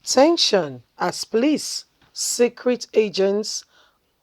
Tension as police, secret agents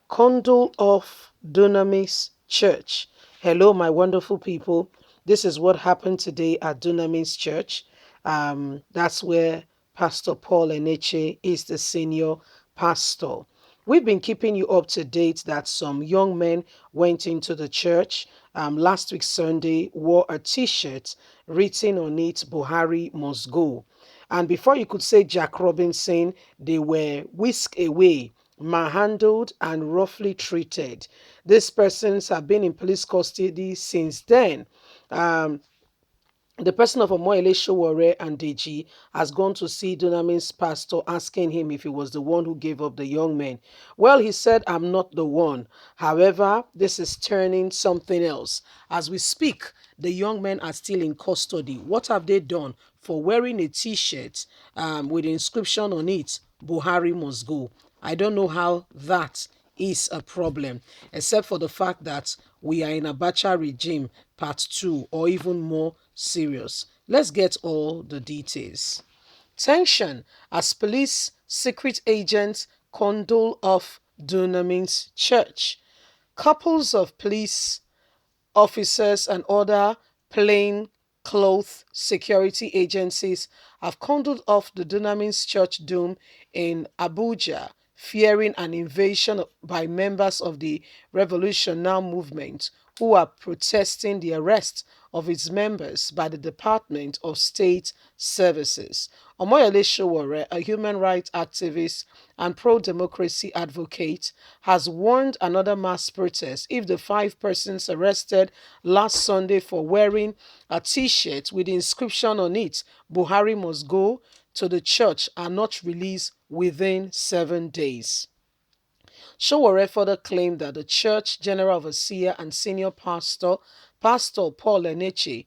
condole of Dunamis Church. Hello, my wonderful people. This is what happened today at Dunamis Church. That's where Pastor Paul Eneche is the senior pastor. We've been keeping you up to date that some young men went into the church last week Sunday, wore a t-shirt written on it, Buhari must go. And before you could say Jack Robinson, they were whisked away, manhandled, and roughly treated. These persons have been in police custody since then. Um, the person of Omoyele Sowore and Deji has gone to see Dunamis pastor asking him if he was the one who gave up the young men. Well, he said, I'm not the one. However, this is turning something else. As we speak, the young men are still in custody. What have they done for wearing a t-shirt with the inscription on it, Buhari must go? I don't know how that is a problem, except for the fact that we are in a Abacha regime part 2 or even more serious. Let's get all the details. Tension as police secret agents condole of Dunamis Church. Couples of police officers and other plain clothes security agencies have condoled off the Dunamis Church Dome in Abuja, fearing an invasion by members of the Revolution Now movement who are protesting the arrest of its members by the Department of State Services. Omoyele Sowore, a human rights activist and pro-democracy advocate, has warned another mass protest if the 5 persons arrested last Sunday for wearing a t-shirt with the inscription on it, Buhari must go, to the church are not released within 7 days. Sowore further claimed that the church general overseer and senior pastor, Pastor Paul Eneche,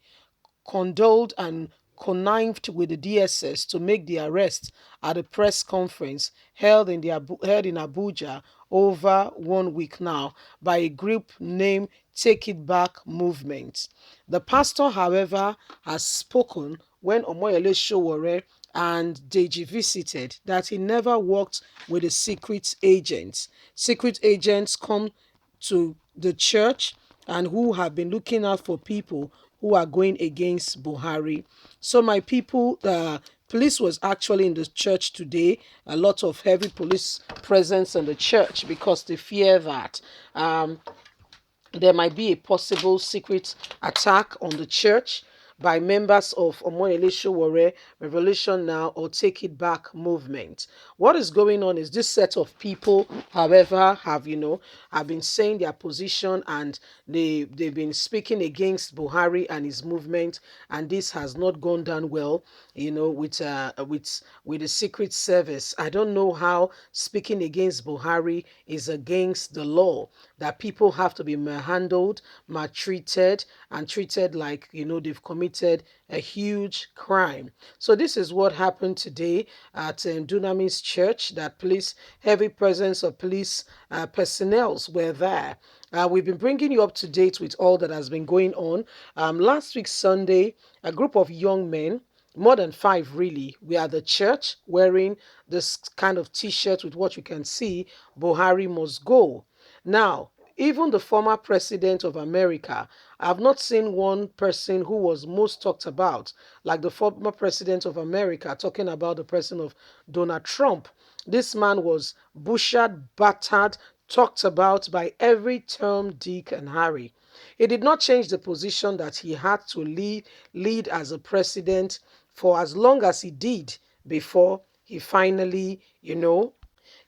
condoled and connived with the DSS to make the arrest at a press conference held in Abuja over 1 week now by a group named Take It Back Movement. The pastor, however, has spoken when Omoyele Sowore and Deji visited that he never worked with a secret agent. Secret agents come to the church and who have been looking out for people who are going against Buhari. So my people, the police was actually in the church today. A lot of heavy police presence in the church because they fear that there might be a possible secret attack on the church by members of Omoyele Sowore, Revolution Now, or Take It Back movement. What is going on is this set of people, however, have been saying their position and they've been speaking against Buhari and his movement, and this has not gone down well, with the Secret Service. I don't know how speaking against Buhari is against the law, that people have to be handled, maltreated, and treated like, they've committed a huge crime. So this is what happened today at Dunamis Church, that heavy presence of police personnel were there. We've been bringing you up to date with all that has been going on. Last week, Sunday, a group of young men, more than 5 really, were at the church wearing this kind of t-shirt with what you can see, Buhari must go. Now, even the former president of America, I've not seen one person who was most talked about, like the former president of America, talking about the president of Donald Trump. This man was butchered, battered, talked about by every term, Dick, and Harry. It did not change the position that he had to lead as a president for as long as he did before he finally,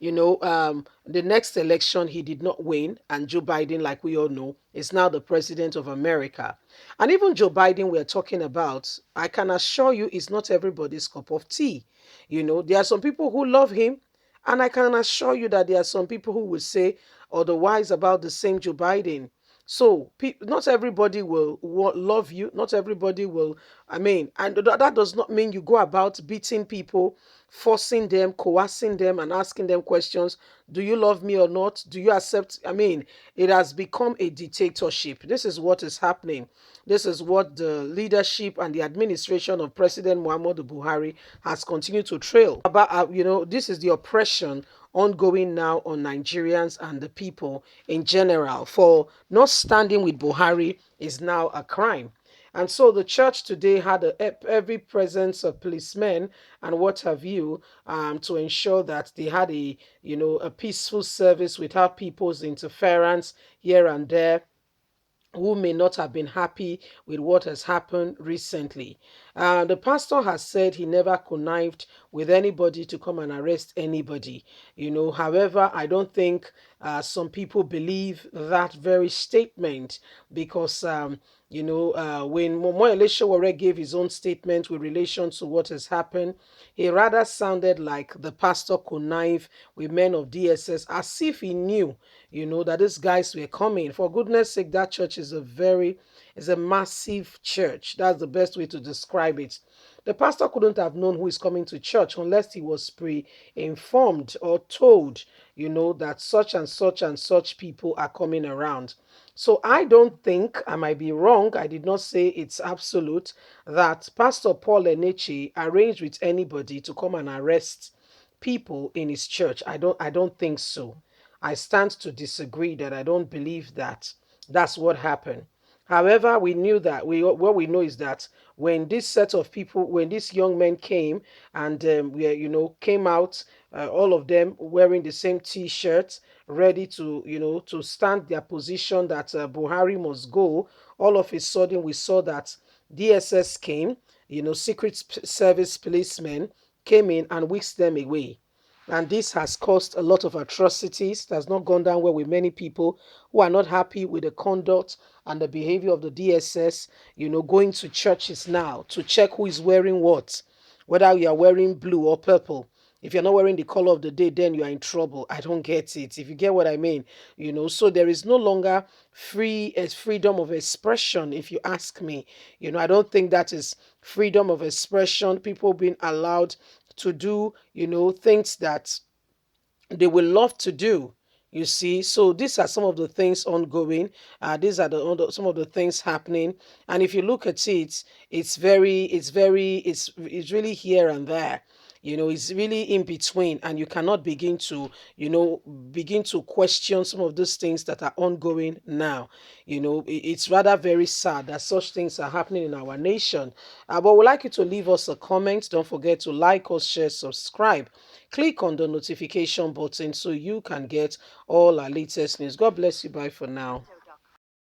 the next election he did not win, and Joe Biden, like we all know, is now the president of America. And even Joe Biden, we're talking about, I can assure you, is not everybody's cup of tea. There are some people who love him, and I can assure you that there are some people who will say otherwise about the same Joe Biden. So not everybody will love you. Not everybody will. I mean, and that does not mean you go about beating people, forcing them, coercing them, and asking them questions. Do you love me or not? Do you accept? I mean, it has become a dictatorship. This is what is happening. This is what the leadership and the administration of President Muhammadu Buhari has continued to trail. About this is the oppression ongoing now on Nigerians and the people in general. For not standing with Buhari is now a crime. And so the church today had every presence of policemen and what have you, to ensure that they had a peaceful service without people's interference here and there, who may not have been happy with what has happened recently. The pastor has said he never connived with anybody to come and arrest anybody. However, I don't think some people believe that very statement because, when Momoyele Sowore gave his own statement with relation to what has happened, he rather sounded like the pastor connived with men of DSS as if he knew, that these guys were coming. For goodness sake, that church is a massive church. That's the best way to describe it. The pastor couldn't have known who is coming to church unless he was pre-informed or told, that such and such and such people are coming around. So I don't think, I might be wrong, I did not say it's absolute, that Pastor Paul Eneche arranged with anybody to come and arrest people in his church. I don't think so. I stand to disagree that I don't believe that that's what happened. However, we knew that what we know is that when this set of people, when these young men came and came out, all of them wearing the same T-shirts, ready to to stand their position that Buhari must go. All of a sudden, we saw that DSS came, Secret Service policemen came in and whisked them away. And this has caused a lot of atrocities. It has not gone down well with many people who are not happy with the conduct and the behavior of the DSS, going to churches now to check who is wearing what, whether you are wearing blue or purple. If you're not wearing the color of the day, then you are in trouble. I don't get it. If you get what I mean, so there is no longer freedom of expression, if you ask me. I don't think that is freedom of expression. People being allowed to do, things that they will love to do. You see, so these are some of the things ongoing. These are some of the things happening. And if you look at it, it's really here and there. It's really in between, and you cannot begin to question some of those things that are ongoing now. It's rather very sad that such things are happening in our nation. But we'd like you to leave us a comment. Don't forget to like us, share, subscribe. Click on the notification button so you can get all our latest news. God bless you. Bye for now.